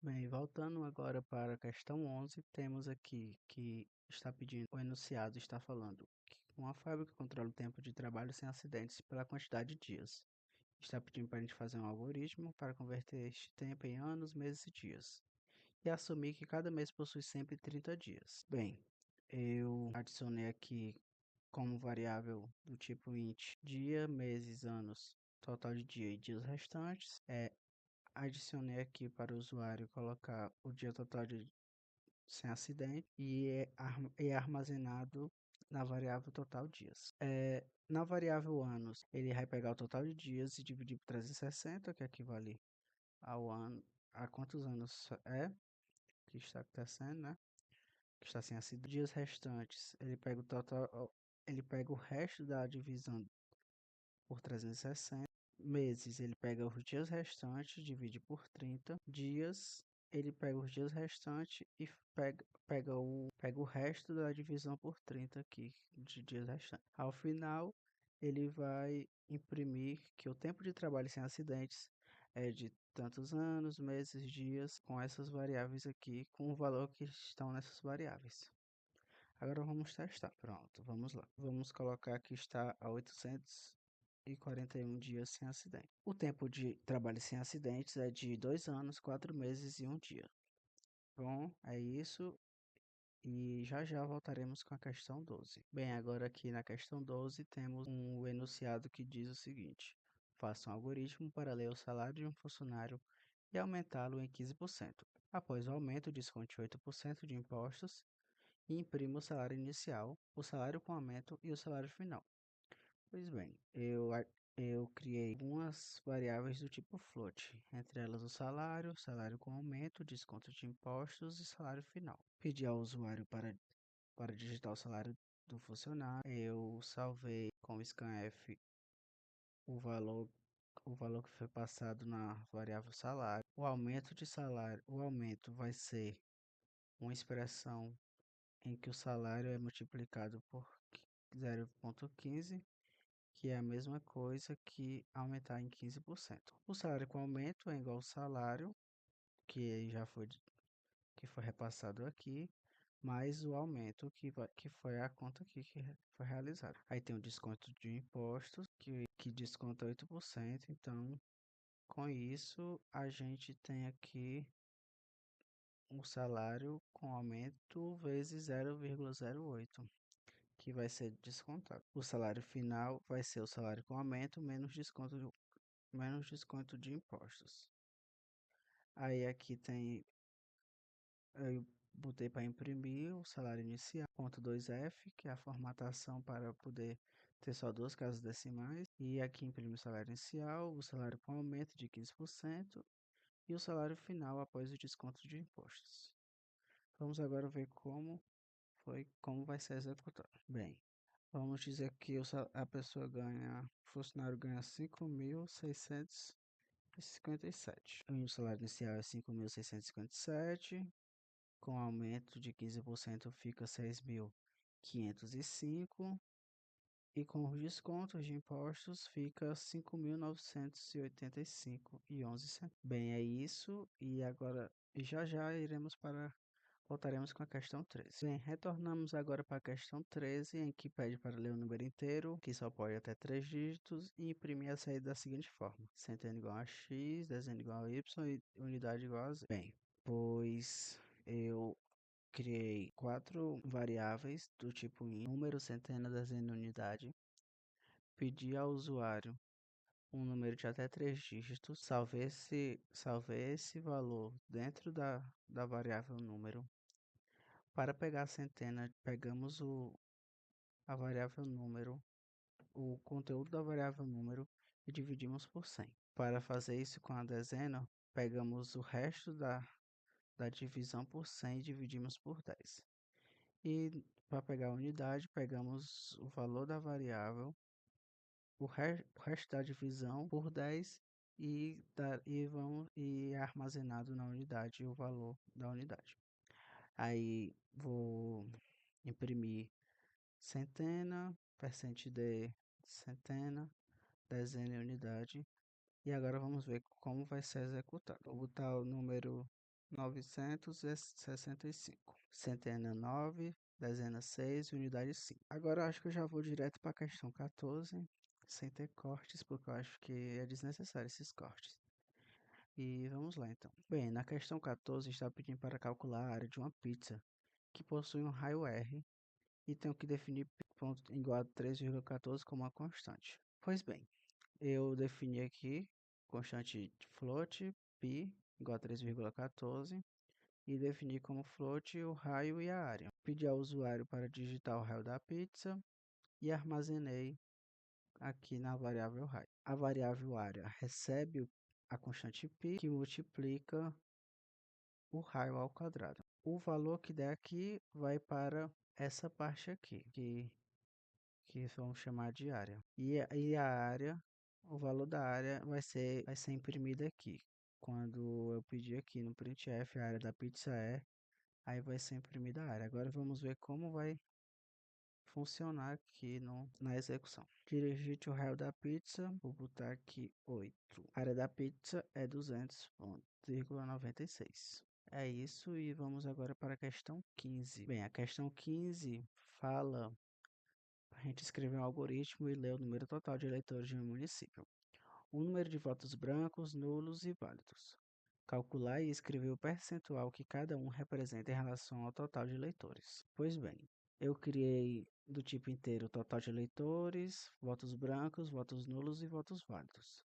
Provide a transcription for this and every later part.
Bem, voltando agora para a questão 11, temos aqui que está pedindo, o enunciado está falando que uma fábrica controla o tempo de trabalho sem acidentes pela quantidade de dias. Está pedindo para a gente fazer um algoritmo para converter este tempo em anos, meses e dias. E assumir que cada mês possui sempre 30 dias. Bem, eu adicionei aqui como variável do tipo int dia, meses, anos, total de dia e dias restantes. Adicionei aqui para o usuário colocar o dia total sem acidente e é armazenado na variável total dias. Na variável anos, ele vai pegar o total de dias e dividir por 360, que equivale ao ano, a quantos anos que está acontecendo, né? Que está sem acidente. Dias restantes, ele pega o total, ele pega o resto da divisão por 360. Meses, ele pega os dias restantes, divide por 30. Dias, ele pega os dias restantes e pega o resto da divisão por 30 aqui, de dias restantes. Ao final, ele vai imprimir que o tempo de trabalho sem acidentes é de tantos anos, meses, dias, com essas variáveis aqui, com o valor que estão nessas variáveis. Agora vamos testar. Pronto, vamos lá. Vamos colocar que está a 841 dias sem acidente. O tempo de trabalho sem acidentes é de 2 anos, 4 meses e 1 dia. Bom, é isso. E já já voltaremos com a questão 12. Bem, agora aqui na questão 12 temos um enunciado que diz o seguinte: faça um algoritmo para ler o salário de um funcionário e aumentá-lo em 15%. Após o aumento, desconte 8% de impostos e imprima o salário inicial, o salário com aumento e o salário final. Pois bem, eu criei algumas variáveis do tipo float, entre elas o salário com aumento, desconto de impostos e salário final. Pedi ao usuário para digitar o salário do funcionário. Eu salvei com o scanf o valor, o valor que foi passado na variável salário. O aumento de salário, o aumento vai ser uma expressão em que o salário é multiplicado por 0,15, que é a mesma coisa que aumentar em 15%. O salário com aumento é igual ao salário, que foi repassado aqui, mais o aumento que foi a conta aqui que foi realizada. Aí tem o desconto de impostos, que desconta 8%, então com isso a gente tem aqui o salário com aumento vezes 0,08, que vai ser descontado. O salário final vai ser o salário com aumento menos desconto de impostos. Aí aqui tem, eu botei para imprimir o salário inicial, ponto 2F, que é a formatação para poder ter só duas casas decimais. E aqui imprime o salário inicial, o salário com aumento de 15% e o salário final após o desconto de impostos. Vamos agora ver como vai ser executado. Bem, vamos dizer que o funcionário ganha 5.657. O salário inicial é 5.657, com aumento de 15% fica 6.505 e com os descontos de impostos fica 5.985,11. Bem, é isso e agora já já voltaremos com a questão 13. Bem, retornamos agora para a questão 13, em que pede para ler o número inteiro, que só pode até 3 dígitos, e imprimir a saída da seguinte forma: centena igual a x, dezena igual a y e unidade igual a z. Bem, pois eu criei 4 variáveis do tipo número, centena, dezena e unidade. Pedi ao usuário um número de até 3 dígitos, salvei esse valor dentro da variável número. Para pegar a centena, pegamos a variável número, o conteúdo da variável número e dividimos por 100. Para fazer isso com a dezena, pegamos o resto da divisão por 100 e dividimos por 10. E para pegar a unidade, pegamos o valor da variável, o resto da divisão por 10 e é armazenado na unidade o valor da unidade. Aí vou imprimir centena, %d, centena, dezena e unidade. E agora vamos ver como vai ser executado. Vou botar o número 965. Centena 9, dezena 6, unidade 5. Agora eu acho que eu já vou direto para a questão 14, sem ter cortes, porque eu acho que é desnecessário esses cortes. E vamos lá então. Bem, na questão 14 está pedindo para calcular a área de uma pizza que possui um raio R e tenho que definir ponto igual a 3,14 como uma constante. Pois bem, eu defini aqui constante de float, π, igual a 3,14 e defini como float o raio e a área. Pedi ao usuário para digitar o raio da pizza e armazenei aqui na variável raio. A variável área recebe a constante π que multiplica o raio ao quadrado. O valor que der aqui vai para essa parte aqui, que vamos chamar de área. E a área, o valor da área vai ser imprimido aqui. Quando eu pedir aqui no printf a área da pizza aí vai ser imprimida a área. Agora vamos ver como vai funcionar aqui na execução. Digite o raio da pizza, vou botar aqui 8. A área da pizza é 200,96. É isso e vamos agora para a questão 15. Bem, a questão 15 fala a gente escrever um algoritmo e ler o número total de eleitores de um município. O número de votos brancos, nulos e válidos. Calcular e escrever o percentual que cada um representa em relação ao total de eleitores. Pois bem, eu criei do tipo inteiro total de eleitores, votos brancos, votos nulos e votos válidos.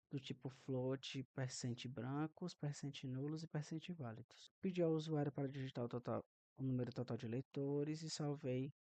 Do tipo float, percente brancos, percente nulos e percente válidos. Pedi ao usuário para digitar o número total de eleitores e salvei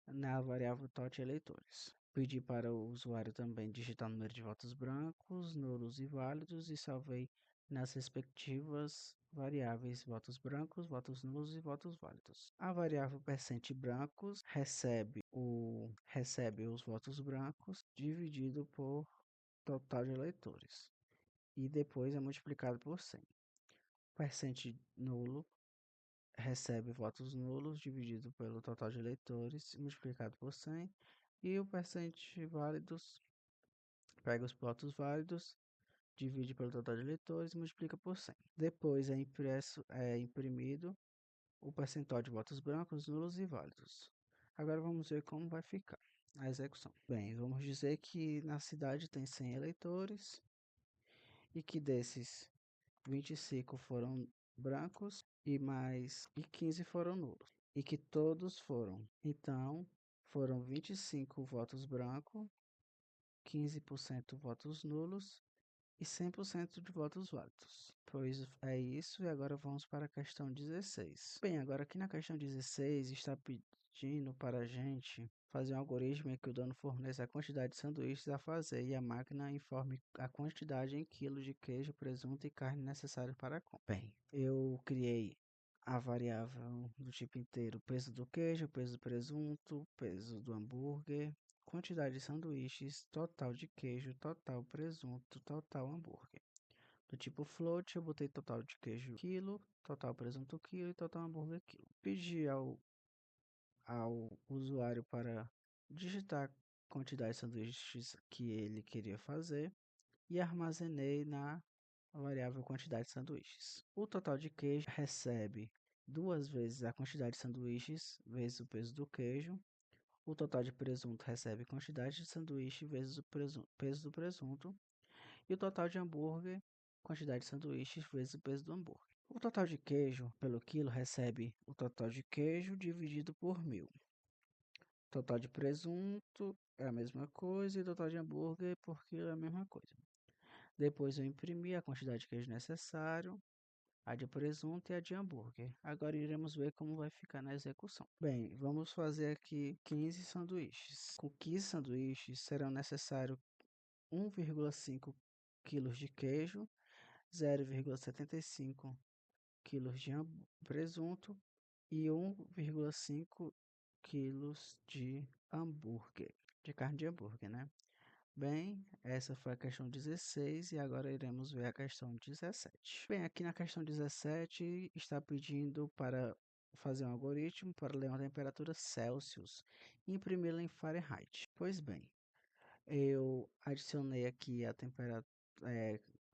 na variável tot eleitores. Pedi para o usuário também digitar o número de votos brancos, nulos e válidos e salvei nas respectivas variáveis votos brancos, votos nulos e votos válidos. A variável percente brancos recebe os votos brancos dividido por total de eleitores e depois é multiplicado por 100. Percente nulo recebe votos nulos dividido pelo total de eleitores multiplicado por 100 e o percente válidos pega os votos válidos, divide pelo total de eleitores e multiplica por 100. Depois é imprimido o percentual de votos brancos, nulos e válidos. Agora vamos ver como vai ficar a execução. Bem, vamos dizer que na cidade tem 100 eleitores e que desses 25 foram brancos e 15 foram nulos. E que todos foram. Então, foram 25 votos brancos, 15% votos nulos e 100% de votos válidos. Pois é isso, e agora vamos para a questão 16. Bem, agora aqui na questão 16 está pedindo para a gente fazer um algoritmo em que o dono forneça a quantidade de sanduíches a fazer e a máquina informe a quantidade em quilos de queijo, presunto e carne necessários para a compra. Bem, eu criei a variável do tipo inteiro, peso do queijo, peso do presunto, peso do hambúrguer, quantidade de sanduíches, total de queijo, total presunto, total hambúrguer. Do tipo float, eu botei total de queijo quilo, total presunto quilo e total hambúrguer quilo. Pedi ao usuário para digitar a quantidade de sanduíches que ele queria fazer e armazenei na variável quantidade de sanduíches. O total de queijo recebe duas vezes a quantidade de sanduíches vezes o peso do queijo. O total de presunto recebe quantidade de sanduíche vezes o peso do presunto. E o total de hambúrguer, quantidade de sanduíches vezes o peso do hambúrguer. O total de queijo pelo quilo recebe o total de queijo dividido por 1000. Total de presunto é a mesma coisa e total de hambúrguer por quilo é a mesma coisa. Depois eu imprimi a quantidade de queijo necessário, a de presunto e a de hambúrguer. Agora iremos ver como vai ficar na execução. Bem, vamos fazer aqui 15 sanduíches. Com 15 sanduíches serão necessários 1,5 kg de queijo, 0,75 kg de presunto e 1,5 kg de hambúrguer, de carne de hambúrguer, né? Bem, essa foi a questão 16 e agora iremos ver a questão 17. Bem, aqui na questão 17 está pedindo para fazer um algoritmo para ler uma temperatura Celsius e imprimi-la em Fahrenheit. Pois bem, eu adicionei aqui a temperatura,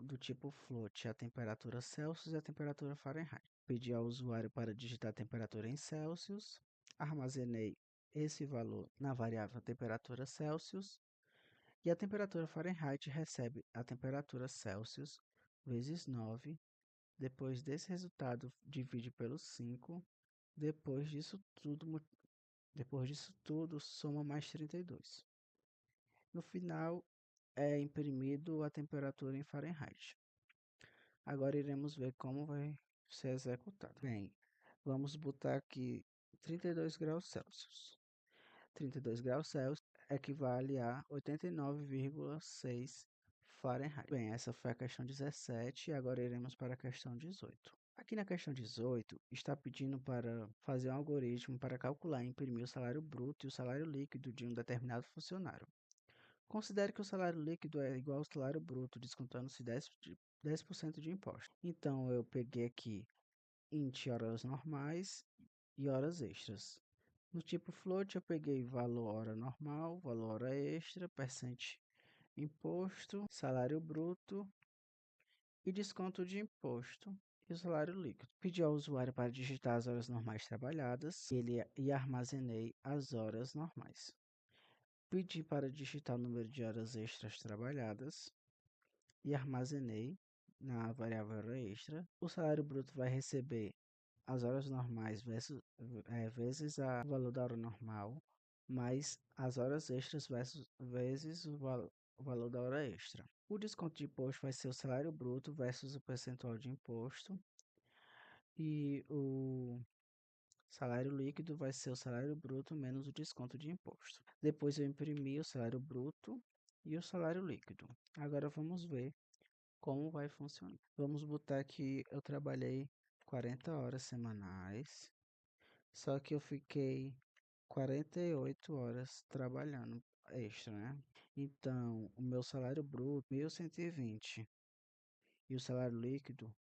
do tipo float a temperatura Celsius e a temperatura Fahrenheit. Pedi ao usuário para digitar a temperatura em Celsius, armazenei esse valor na variável temperatura Celsius e a temperatura Fahrenheit recebe a temperatura Celsius vezes 9. Depois desse resultado, divide pelo 5. Depois disso tudo, soma mais 32. No final, é imprimido a temperatura em Fahrenheit. Agora iremos ver como vai ser executado. Bem, vamos botar aqui 32 graus Celsius. 32 graus Celsius equivale a 89,6 Fahrenheit. Bem, essa foi a questão 17 e agora iremos para a questão 18. Aqui na questão 18, está pedindo para fazer um algoritmo para calcular e imprimir o salário bruto e o salário líquido de um determinado funcionário. Considere que o salário líquido é igual ao salário bruto, descontando-se 10% de imposto. Então, eu peguei aqui int horas normais e horas extras. No tipo float, eu peguei valor hora normal, valor hora extra, percent imposto, salário bruto e desconto de imposto e o salário líquido. Pedi ao usuário para digitar as horas normais trabalhadas e armazenei as horas normais. Pedi para digitar o número de horas extras trabalhadas e armazenei na variável hora extra. O salário bruto vai receber as horas normais vezes o valor da hora normal, mais as horas extras vezes o valor da hora extra. O desconto de imposto vai ser o salário bruto versus o percentual de imposto. E o salário líquido vai ser o salário bruto menos o desconto de imposto. Depois eu imprimi o salário bruto e o salário líquido. Agora vamos ver como vai funcionar. Vamos botar que eu trabalhei 40 horas semanais, só que eu fiquei 48 horas trabalhando extra, né? Então, o meu salário bruto, 1.120 e o salário líquido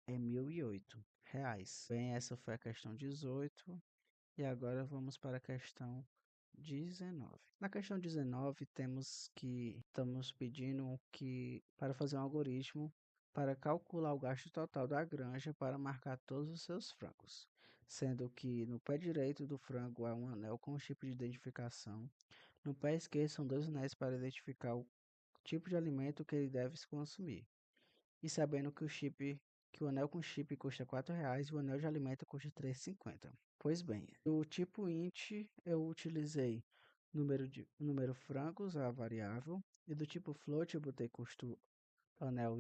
é 1.008 reais. Bem, essa foi a questão 18 e agora vamos para a questão 19. Na questão 19, estamos pedindo que para fazer um algoritmo para calcular o gasto total da granja para marcar todos os seus frangos, sendo que no pé direito do frango há um anel com o chip de identificação, no pé esquerdo são dois anéis para identificar o tipo de alimento que ele deve se consumir, e sabendo que o anel com chip custa R$ 4 e o anel de alimento custa R$ 3,50. Pois bem, do tipo int eu utilizei número francos, a variável, e do tipo float eu botei custo anel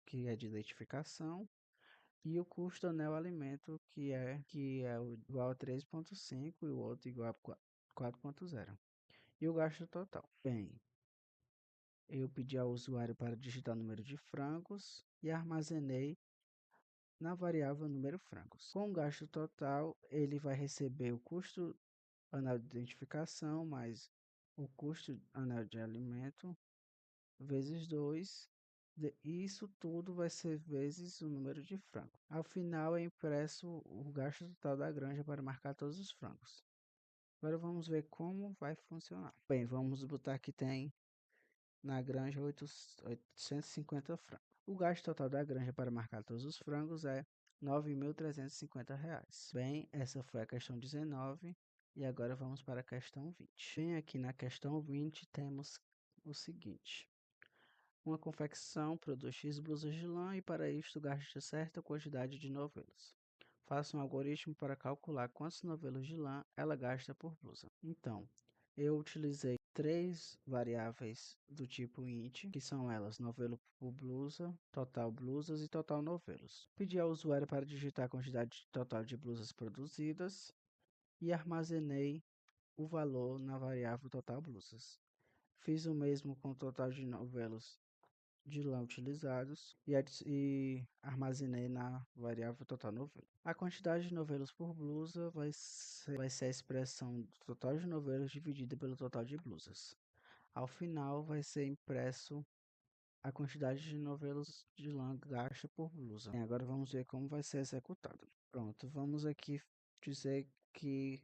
que é de identificação, e o custo anel alimento que é igual a 3,5 e o outro igual a 4,0. E o gasto total. Bem, eu pedi ao usuário para digitar o número de francos e armazenei na variável número francos. Com o gasto total, ele vai receber o custo anel de identificação mais o custo anel de alimento vezes 2. Isso tudo vai ser vezes o número de frangos. Ao final é impresso o gasto total da granja para marcar todos os frangos. Agora vamos ver como vai funcionar. Bem, vamos botar que tem na granja 850 frangos. O gasto total da granja para marcar todos os frangos é R$ 9.350. Bem, essa foi a questão 19 e agora vamos para a questão 20. Bem, aqui na questão 20 temos o seguinte. Uma confecção produz X blusas de lã e para isto gasta certa quantidade de novelos. Faça um algoritmo para calcular quantos novelos de lã ela gasta por blusa. Então, eu utilizei três variáveis do tipo int, que são elas novelo por blusa, total blusas e total novelos. Pedi ao usuário para digitar a quantidade total de blusas produzidas e armazenei o valor na variável total blusas. Fiz o mesmo com o total de novelos de lã utilizados e armazenei na variável total novelo. A quantidade de novelos por blusa vai ser a expressão do total de novelos dividida pelo total de blusas. Ao final vai ser impresso a quantidade de novelos de lã gasta por blusa. Agora vamos ver como vai ser executado. Pronto, vamos aqui dizer que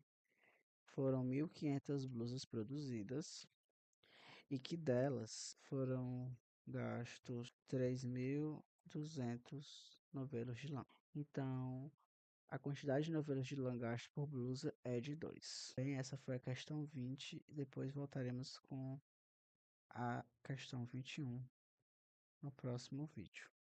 foram 1.500 blusas produzidas e que delas foram gastos 3.200 novelos de lã. Então, a quantidade de novelos de lã gastos por blusa é de 2. Bem, essa foi a questão 20 e depois voltaremos com a questão 21 no próximo vídeo.